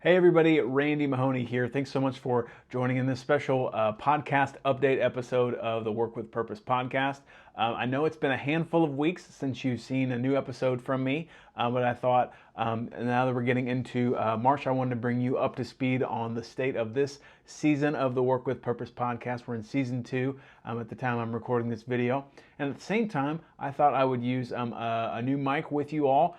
Hey everybody, Randy Mahoney here. Thanks so much for joining in this special podcast update episode of the Work with Purpose podcast. I know it's been a handful of weeks since you've seen a new episode from me, but I thought now that we're getting into March, I wanted to bring you up to speed on the state of this season of the Work with Purpose podcast. We're in season 2 at the time I'm recording this video. And at the same time, I thought I would use a new mic with you all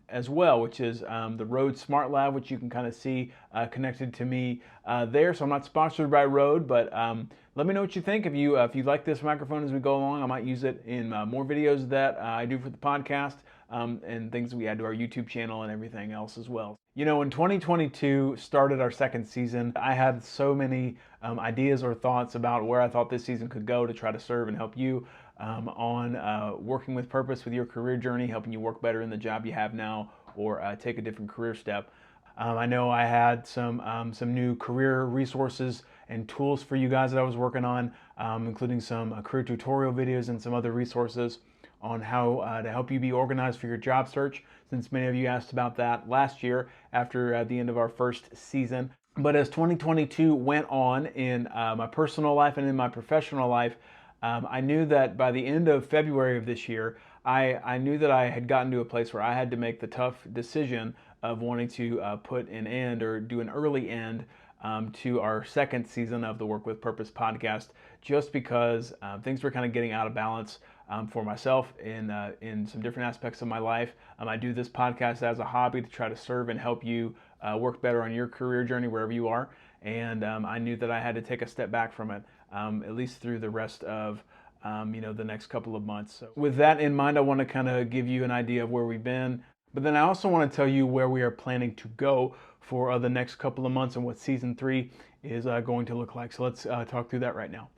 as well, which is the Rode Smart Lav, which you can kind of see connected to me there. So I'm not sponsored by Rode, but let me know what you think. If you like this microphone as we go along, I might use it in more videos that I do for the podcast and things we add to our YouTube channel and everything else as well. You know, when 2022 started our second season, I had so many ideas or thoughts about where I thought this season could go to try to serve and help you on working with purpose with your career journey, helping you work better in the job you have now or take a different career step. I know I had some new career resources and tools for you guys that I was working on, including some career tutorial videos and some other resources on how to help you be organized for your job search, since many of you asked about that last year after the end of our first season. But as 2022 went on in my personal life and in my professional life, I knew that by the end of February of this year, I knew that I had gotten to a place where I had to make the tough decision of wanting to put an end or do an early end to our second season of the Work with Purpose podcast, just because things were kind of getting out of balance for myself in some different aspects of my life. I do this podcast as a hobby to try to serve and help you work better on your career journey wherever you are. And I knew that I had to take a step back from it, at least through the rest of the next couple of months. So with that in mind, I want to kind of give you an idea of where we've been, but then I also want to tell you where we are planning to go for the next couple of months and what season 3 is going to look like. So let's talk through that right now.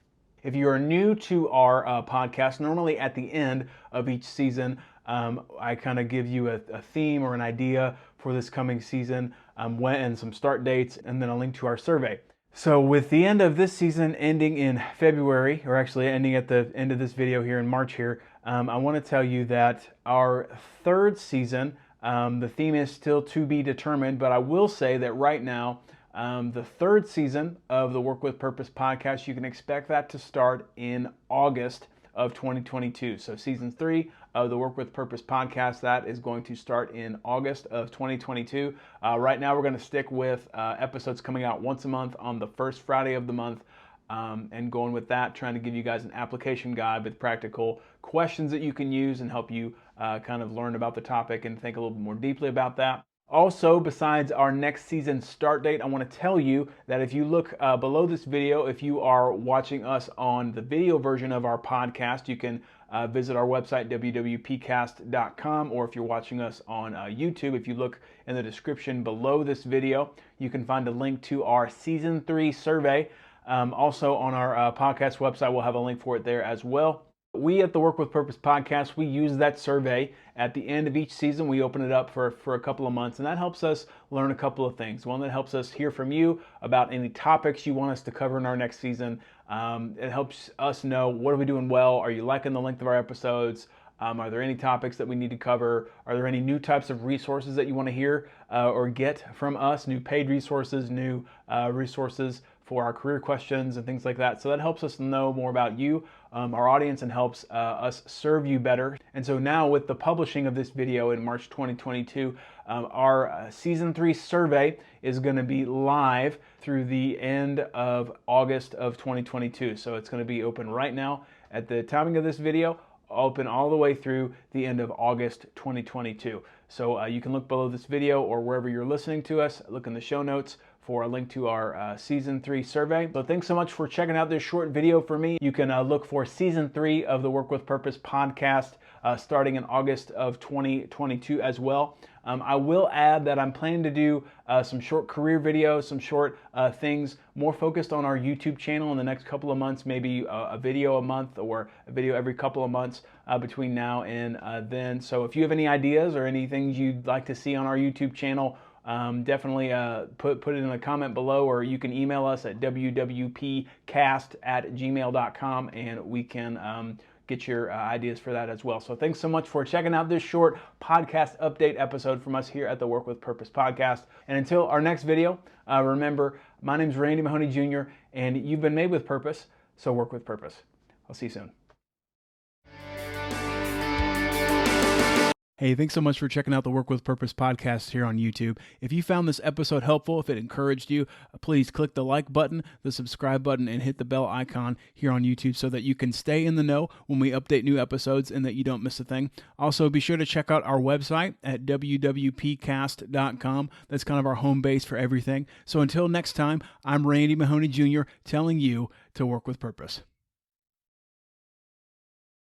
If you are new to our podcast, normally at the end of each season, I kind of give you a theme or an idea for this coming season, and some start dates, and then a link to our survey. So with the end of this season ending in February, or actually ending at the end of this video here in March here, I want to tell you that our third season, the theme is still to be determined, but I will say that right now, the third season of the Work with Purpose podcast, you can expect that to start in August of 2022. So season 3 of the Work with Purpose podcast, that is going to start in August of 2022. Right now we're going to stick with episodes coming out once a month on the first Friday of the month, and going with that, trying to give you guys an application guide with practical questions that you can use and help you kind of learn about the topic and think a little bit more deeply about that. Also, besides our next season start date, I want to tell you that if you look below this video, if you are watching us on the video version of our podcast, you can visit our website, WWPCast.com, or if you're watching us on YouTube, if you look in the description below this video, you can find a link to our Season 3 survey. Also on our podcast website, we'll have a link for it there as well. We at the Work with Purpose podcast, we use that survey at the end of each season. We open it up for a couple of months, and that helps us learn a couple of things. One, that helps us hear from you about any topics you want us to cover in our next season. It helps us know, what are we doing well? Are you liking the length of our episodes? Are there any topics that we need to cover? Are there any new types of resources that you want to hear or get from us? New paid resources, new resources for our career questions and things like that. So that helps us know more about you, our audience, and helps us serve you better. And so now, with the publishing of this video in March 2022, our Season 3 survey is going to be live through the end of August of 2022. So it's going to be open right now at the timing of this video, open all the way through the end of August 2022. So you can look below this video or wherever you're listening to us, look in the show notes for a link to our Season 3 survey. So thanks so much for checking out this short video for me. You can look for Season 3 of the Work with Purpose podcast starting in August of 2022 as well. I will add that I'm planning to do some short career videos, some short things more focused on our YouTube channel in the next couple of months, maybe a video a month or a video every couple of months between now and then. So if you have any ideas or any things you'd like to see on our YouTube channel, definitely put it in a comment below, or you can email us at wwpcast@gmail.com, and we can get your ideas for that as well. So thanks so much for checking out this short podcast update episode from us here at the Work with Purpose podcast. And until our next video, remember, my name's Randy Mahoney Jr., and you've been made with purpose, so work with purpose. I'll see you soon. Hey, thanks so much for checking out the Work with Purpose podcast here on YouTube. If you found this episode helpful, if it encouraged you, please click the like button, the subscribe button, and hit the bell icon here on YouTube so that you can stay in the know when we update new episodes and that you don't miss a thing. Also, be sure to check out our website at WWPCast.com. That's kind of our home base for everything. So until next time, I'm Randy Mahoney Jr. telling you to work with purpose.